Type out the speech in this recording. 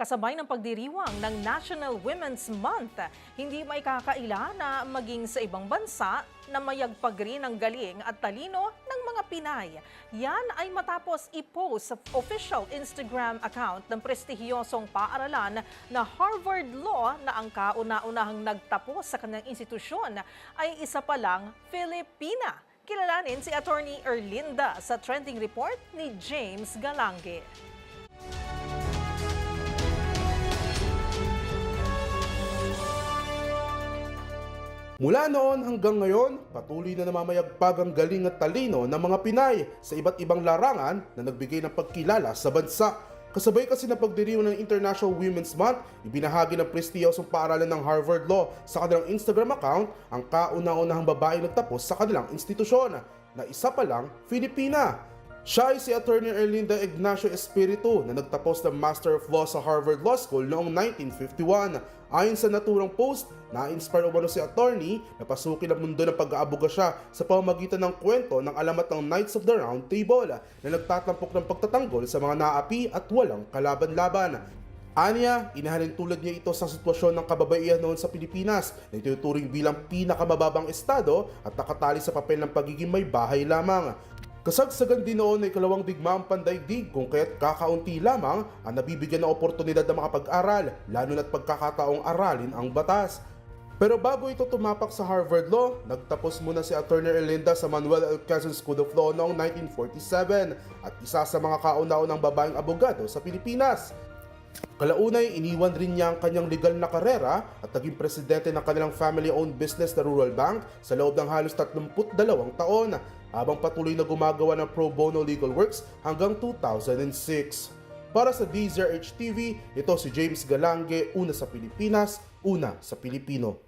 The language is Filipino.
kasabay ng pagdiriwang ng National Women's Month, hindi may kakaila na maging sa ibang bansa na mayagpag rin ang galing at talino ng mga Pinay. Yan ay matapos i-post sa official Instagram account ng prestihiyosong paaralan na Harvard Law na ang kauna-unahang nagtapos sa kanyang institusyon ay isa palang Filipina. Kilalanin si Attorney Erlinda sa trending report ni James Galange. Mula noon hanggang ngayon, patuloy na namamayagpag ang galing at talino ng mga Pinay sa iba't ibang larangan na nagbigay ng pagkilala sa bansa. Kasabay kasi na pagdiriwang ng International Women's Month, ibinahagi ng prestiyosong paaralan ng Harvard Law sa kanilang Instagram account ang kauna-unahang babaeng nagtapos sa kanilang institusyon na isa pa lang Filipina. Siya ay si Attorney Erlinda Ignacio Espiritu na nagtapos ng Master of Law sa Harvard Law School noong 1951. Ayon sa naturang post, na-inspire umano si attorney na pasukin ang mundo ng pag-aabogasya sa pamamagitan ng kwento ng alamat ng Knights of the Round Table na nagtatampok ng pagtatanggol sa mga naapi at walang kalaban-laban. Anya, inahalin tulad niya ito sa sitwasyon ng kababaihan noon sa Pilipinas na ituturing bilang pinakamababang estado at nakatali sa papel ng pagiging may bahay lamang. Kasagsagan din noon ay ikalawang digmaang pandaigdig kung kaya't kakaunti lamang ang nabibigyan ng oportunidad na makapag-aral, lalo na't pagkakataong aralin ang batas. Pero bago ito tumapak sa Harvard Law, nagtapos muna si Attorney Erlinda sa Manuel L. Quezon School of Law noong 1947 at isa sa mga kauna-unang babaeng abogado sa Pilipinas. Kalaunay, iniwan rin niya ang kanyang legal na karera at naging presidente ng kanilang family-owned business na Rural Bank sa loob ng halos 32 taon, habang patuloy na gumagawa ng pro bono legal works hanggang 2006. Para sa DZRH TV, ito si James Galange, una sa Pilipinas, una sa Pilipino.